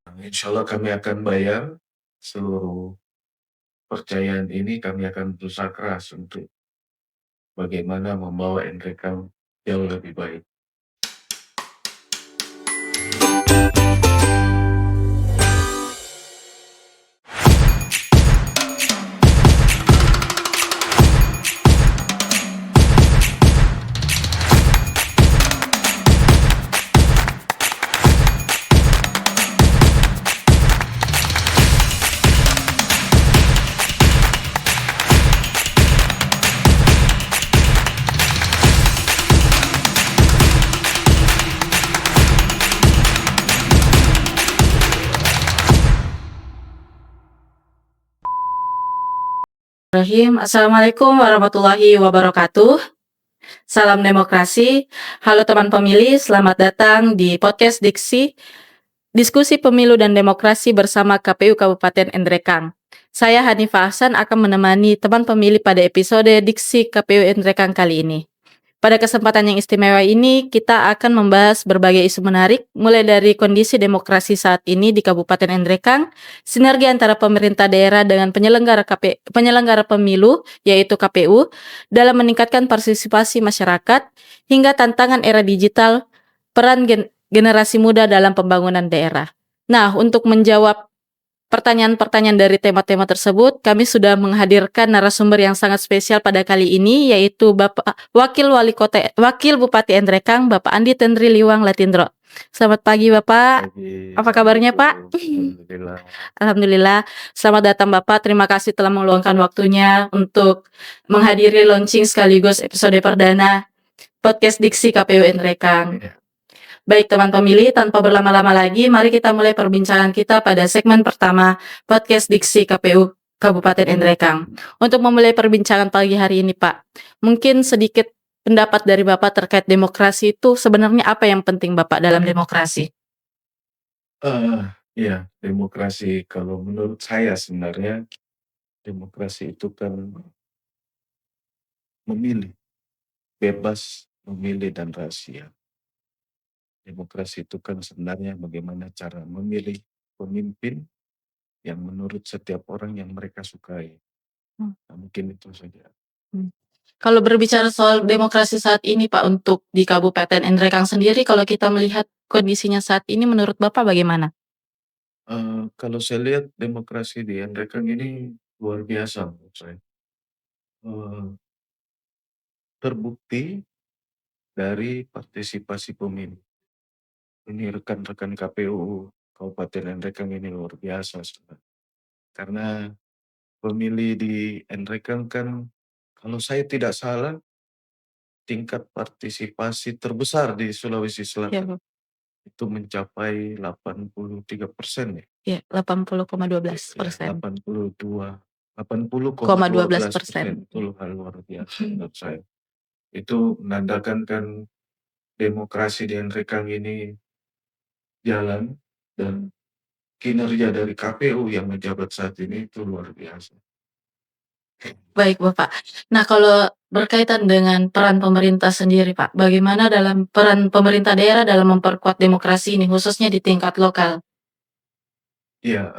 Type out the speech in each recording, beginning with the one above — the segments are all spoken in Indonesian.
Insyaallah kami akan bayar seluruh percayaan ini, kami akan berusaha keras untuk bagaimana membawa NREKAM jauh lebih baik. Assalamualaikum warahmatullahi wabarakatuh. Salam demokrasi. Halo teman pemilih, selamat datang di podcast Diksi, Diskusi Pemilu dan Demokrasi bersama KPU Kabupaten Endrekang. Saya Hanifah Ahsan akan menemani teman pemilih pada episode Diksi KPU Endrekang kali ini. Pada kesempatan yang istimewa ini, kita akan membahas berbagai isu menarik, mulai dari kondisi demokrasi saat ini di Kabupaten Endrekang, sinergi antara pemerintah daerah dengan penyelenggara pemilu, yaitu KPU, dalam meningkatkan partisipasi masyarakat, hingga tantangan era digital, peran generasi muda dalam pembangunan daerah. Nah, untuk menjawab pertanyaan-pertanyaan dari tema-tema tersebut, kami sudah menghadirkan narasumber yang sangat spesial pada kali ini, yaitu Wakil Bupati Endrekang, Bapak Andi Tendri Liwang Latindro. Selamat pagi, Bapak. Apa kabarnya, Pak? Alhamdulillah. Alhamdulillah. Selamat datang, Bapak. Terima kasih telah meluangkan waktunya untuk menghadiri launching sekaligus episode perdana podcast Diksi KPU Endrekang. Baik teman pemilih, tanpa berlama-lama lagi, mari kita mulai perbincangan kita pada segmen pertama podcast Diksi KPU Kabupaten Endrekang. Untuk memulai perbincangan pagi hari ini, Pak, mungkin sedikit pendapat dari Bapak terkait demokrasi itu sebenarnya apa yang penting Bapak dalam demokrasi? Ya, demokrasi kalau menurut saya sebenarnya demokrasi itu kan memilih, bebas memilih dan rahasia. Demokrasi itu kan sebenarnya bagaimana cara memilih pemimpin yang menurut setiap orang yang mereka sukai. Nah, mungkin itu saja. Kalau berbicara soal demokrasi saat ini, Pak, untuk di Kabupaten Endrekang sendiri, kalau kita melihat kondisinya saat ini, menurut Bapak bagaimana? Kalau saya lihat demokrasi di Endrekang ini luar biasa menurut saya. Terbukti dari partisipasi pemilih. Ini rekan-rekan KPU Kabupaten Endrekang ini luar biasa sebenarnya. Karena pemilih di Endrekang kan kalau saya tidak salah tingkat partisipasi terbesar di Sulawesi Selatan. Ya, Itu mencapai 83% ya? ya, 80,12%. Ya, 0,12%. Itu hal luar biasa menurut saya. Itu menandakan kan demokrasi di Endrekang ini jalan dan kinerja dari KPU yang menjabat saat ini itu luar biasa. Baik, Bapak. Nah, kalau berkaitan dengan peran pemerintah sendiri, Pak, bagaimana dalam peran pemerintah daerah dalam memperkuat demokrasi ini, khususnya di tingkat lokal? Ya,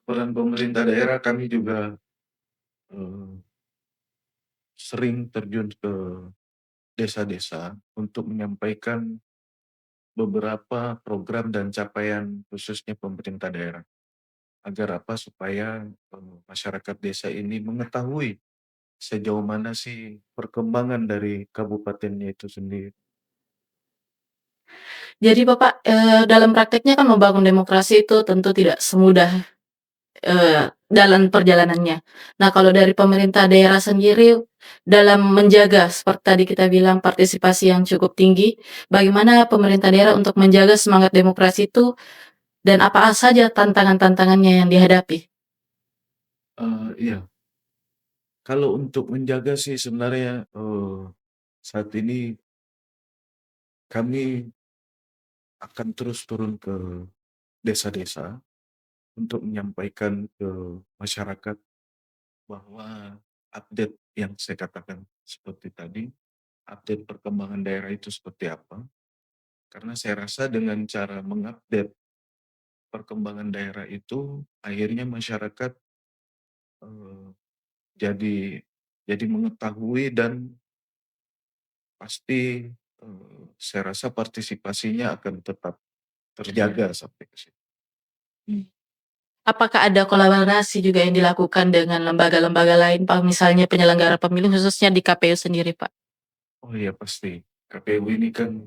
peran pemerintah daerah kami juga eh, sering terjun ke desa-desa untuk menyampaikan beberapa program dan capaian khususnya pemerintah daerah. Agar apa? Supaya masyarakat desa ini mengetahui sejauh mana sih perkembangan dari kabupatennya itu sendiri. Jadi Bapak, dalam prakteknya kan membangun demokrasi itu tentu tidak semudah, dalam perjalanannya. Nah, kalau dari pemerintah daerah sendiri dalam menjaga seperti tadi kita bilang partisipasi yang cukup tinggi, bagaimana pemerintah daerah untuk menjaga semangat demokrasi itu dan apa saja tantangan-tantangannya yang dihadapi? Iya, kalau untuk menjaga sih sebenarnya saat ini kami akan terus turun ke desa-desa untuk menyampaikan ke masyarakat bahwa update yang saya katakan seperti tadi, update perkembangan daerah itu seperti apa. Karena saya rasa dengan cara mengupdate perkembangan daerah itu akhirnya masyarakat, eee, jadi mengetahui dan pasti, saya rasa partisipasinya akan tetap terjaga sampai ke situ. Mmm. Apakah ada kolaborasi juga yang dilakukan dengan lembaga-lembaga lain, Pak? Misalnya penyelenggara pemilu khususnya di KPU sendiri, Pak? Oh iya pasti, KPU ini kan,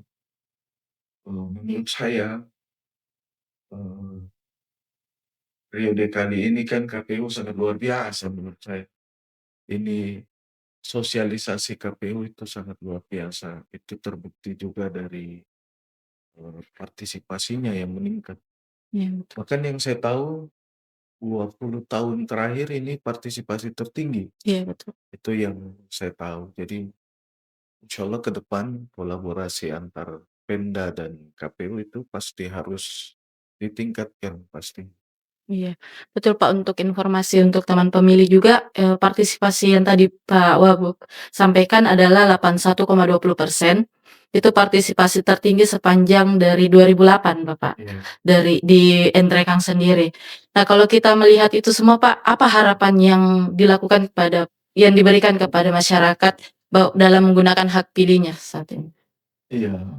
menurut saya, eee, periode kali ini kan KPU sangat luar biasa menurut saya. Ini sosialisasi KPU itu sangat luar biasa, itu terbukti juga dari, partisipasinya yang meningkat. Iya, betul. Bahkan yang saya tahu 20 tahun terakhir ini partisipasi tertinggi, Iya, betul. itu yang saya tahu. Jadi insyaallah ke depan kolaborasi antar Pemda dan KPU itu pasti harus ditingkatkan pasti. Iya, betul, Pak. Untuk informasi untuk teman pemilih juga, partisipasi yang tadi Pak Wagub sampaikan adalah 81,20%. Itu partisipasi tertinggi sepanjang dari 2008, Bapak, Iya. dari di Entrekang sendiri. Nah, kalau kita melihat itu semua, Pak, apa harapan yang diberikan kepada masyarakat dalam menggunakan hak pilihnya saat ini? Iya,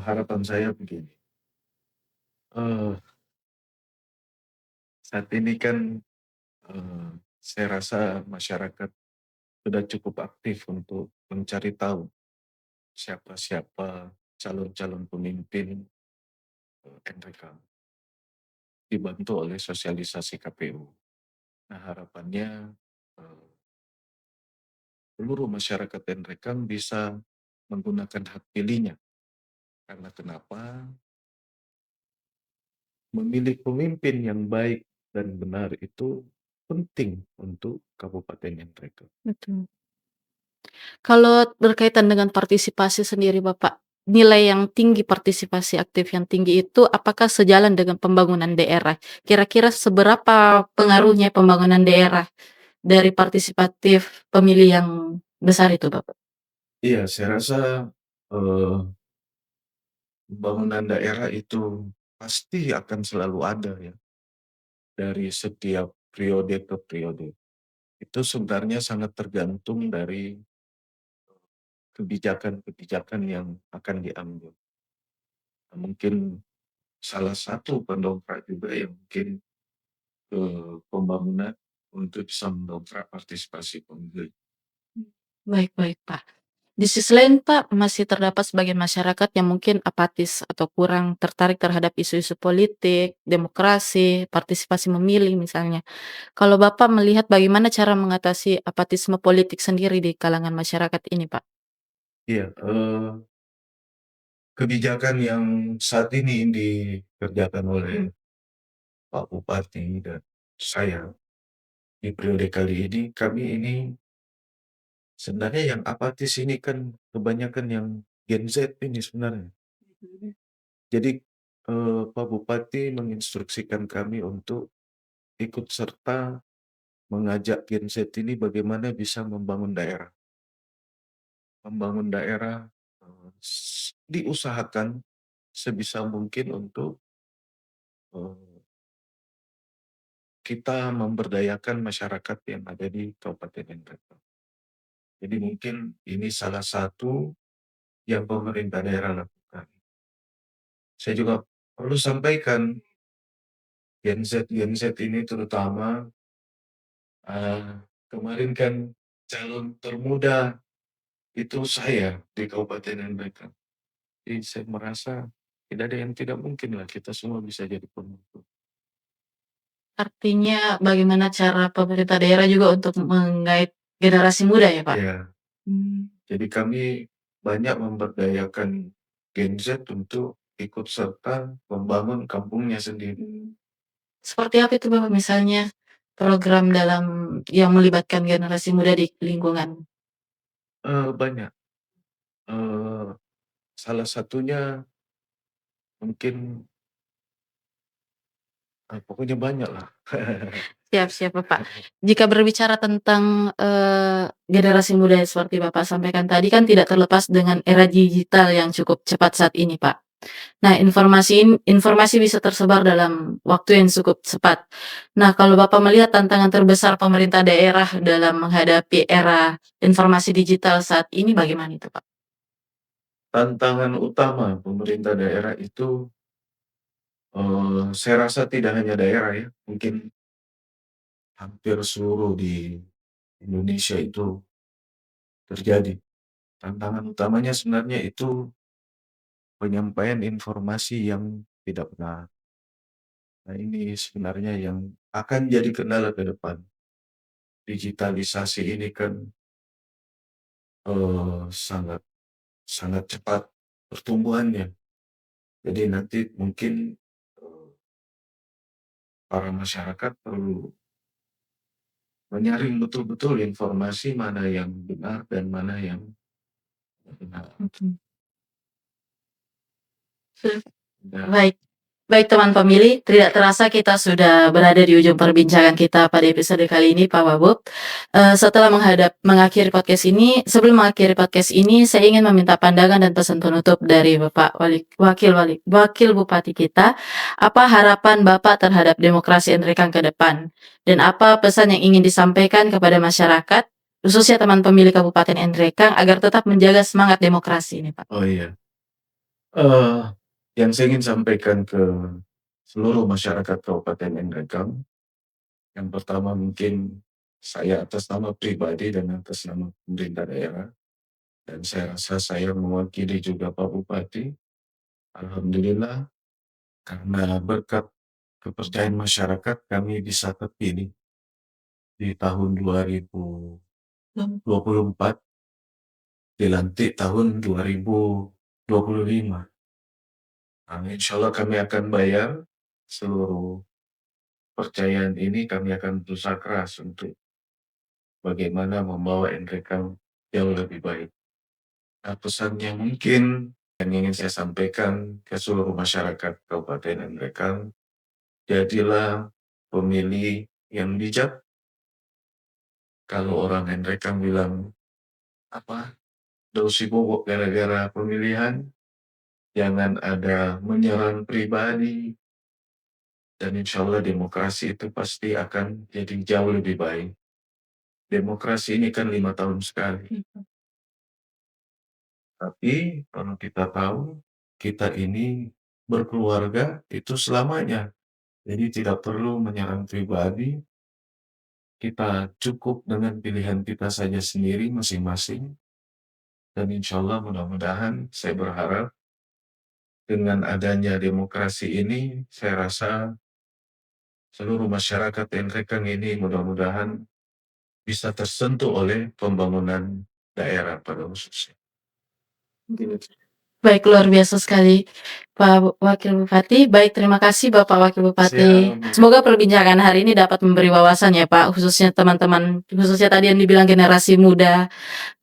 harapan saya begini, eee, saat ini kan, saya rasa masyarakat sudah cukup aktif untuk mencari tahu siapa-siapa calon-calon pemimpin, NRK, dibantu oleh sosialisasi KPU. Nah harapannya, eee, seluruh masyarakat NRK bisa menggunakan hak pilihnya. Karena kenapa? Memilih pemimpin yang baik dan benar itu penting untuk Kabupaten NRK. Betul. Kalau berkaitan dengan partisipasi sendiri Bapak, nilai yang tinggi partisipasi aktif yang tinggi itu apakah sejalan dengan pembangunan daerah? Kira-kira seberapa pengaruhnya pembangunan daerah dari partisipatif pemilih yang besar itu Bapak? Iya, saya rasa, eee, pembangunan daerah itu pasti akan selalu ada ya, dari setiap periode ke periode. Itu sebenarnya sangat tergantung dari kebijakan-kebijakan yang akan diambil. Mungkin salah satu pendongkrak juga yang mungkin, pembangunan untuk bisa mendongkrak partisipasi pemilih. Baik baik, Pak. Di sisi lain, Pak, masih terdapat sebagian masyarakat yang mungkin apatis atau kurang tertarik terhadap isu-isu politik, demokrasi, partisipasi memilih misalnya. Kalau Bapak melihat bagaimana cara mengatasi apatisme politik sendiri di kalangan masyarakat ini, Pak? Iya, kebijakan yang saat ini dikerjakan oleh Pak Bupati dan saya di periode kali ini, kami ini sebenarnya yang apatis ini kan kebanyakan yang Gen Z ini sebenarnya. Jadi, Pak Bupati menginstruksikan kami untuk ikut serta mengajak Gen Z ini bagaimana bisa membangun daerah. Membangun daerah, diusahakan sebisa mungkin untuk, eee, kita memberdayakan masyarakat yang ada di Kabupaten NTT. Jadi mungkin ini salah satu yang pemerintah daerah lakukan. Saya juga perlu sampaikan, Gen Z ini terutama, eee, kemarin kan calon termuda itu saya di Kabupaten NTT. Jadi saya merasa tidak ada yang tidak mungkin lah, kita semua bisa jadi pemimpin. Artinya bagaimana cara pemerintah daerah juga untuk mengait generasi muda ya, Pak? Ya, Mmm. jadi kami banyak memberdayakan Gen Z untuk ikut serta membangun kampungnya sendiri. Seperti apa itu, Bapak, misalnya program dalam yang melibatkan generasi muda di lingkungan? Banyak, eee, salah satunya mungkin, pokoknya banyak lah. Siap siap, Bapak. Jika berbicara tentang, generasi muda seperti Bapak sampaikan tadi kan tidak terlepas dengan era digital yang cukup cepat saat ini, Pak. Nah, informasi bisa tersebar dalam waktu yang cukup cepat. Nah, kalau Bapak melihat tantangan terbesar pemerintah daerah dalam menghadapi era informasi digital saat ini bagaimana itu, Pak? Tantangan utama pemerintah daerah itu, saya rasa tidak hanya daerah ya, mungkin hampir seluruh di Indonesia itu terjadi. Tantangan utamanya sebenarnya itu penyampaian informasi yang tidak benar. Nah, ini sebenarnya yang akan jadi kendala ke depan. Digitalisasi ini kan, sangat sangat cepat pertumbuhannya. Jadi nanti mungkin, eee, para masyarakat perlu menyaring betul-betul informasi mana yang benar dan mana yang tidak benar. Nah, Baik. Baik teman pemilih, tidak terasa kita sudah berada di ujung perbincangan kita pada episode kali ini, Pak Wabub. Setelah mengakhiri podcast ini, sebelum mengakhiri podcast ini, saya ingin meminta pandangan dan pesan penutup dari Bapak Wakil Bupati kita. Apa harapan Bapak terhadap demokrasi NREKAN ke depan? Dan apa pesan yang ingin disampaikan kepada masyarakat, khususnya teman pemilih Kabupaten NREKAN, agar tetap menjaga semangat demokrasi ini, Pak? oh iya, eee, yang saya ingin sampaikan ke seluruh masyarakat Kabupaten Nrekang, yang pertama mungkin saya atas nama pribadi dan atas nama pemerintah daerah, dan saya rasa saya mewakili juga Pak Bupati. Alhamdulillah, karena berkat kepercayaan masyarakat kami bisa terpilih di tahun 2024, dilantik tahun 2025. Insyaallah kami akan bayar seluruh kepercayaan ini, kami akan berusaha keras untuk bagaimana membawa NREKAN jauh lebih baik. Nah, pesan yang mungkin yang ingin saya sampaikan ke seluruh masyarakat Kabupaten NREKAN, jadilah pemilih yang bijak. Kalau orang NREKAN bilang, apa, "Daus sibuk gara-gara pemilihan," jangan ada menyerang pribadi, dan insyaallah demokrasi itu pasti akan jadi jauh lebih baik. Demokrasi ini kan 5 tahun sekali, tapi kalau kita tahu, kita ini berkeluarga itu selamanya. Jadi tidak perlu menyerang pribadi, kita cukup dengan pilihan kita saja sendiri masing-masing, dan insyaallah mudah-mudahan saya berharap dengan adanya demokrasi ini, saya rasa seluruh masyarakat NREKAN ini mudah-mudahan bisa tersentuh oleh pembangunan daerah pada khususnya. Mungkin itu. Baik, luar biasa sekali, Pak Wakil Bupati. Baik, terima kasih Bapak Wakil Bupati. Siap. Semoga perbincangan hari ini dapat memberi wawasan ya Pak, khususnya teman-teman, khususnya tadi yang dibilang generasi muda,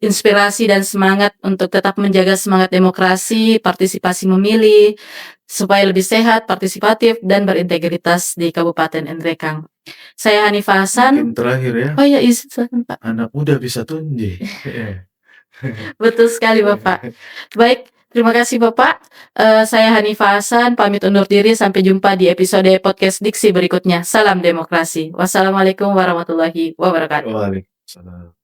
inspirasi dan semangat untuk tetap menjaga semangat demokrasi, partisipasi memilih, supaya lebih sehat, partisipatif, dan berintegritas di Kabupaten NREKAN. Saya Hanifah Hasan. Mungkin terakhir ya, Oh iya, silakan Pak. anak muda bisa tunji. Betul sekali Bapak. Baik, terima kasih Bapak. Saya Hanifah Hasan, pamit undur diri. Sampai jumpa di episode podcast Diksi berikutnya. Salam demokrasi. Wassalamualaikum warahmatullahi wabarakatuh. Waalaikumsalam.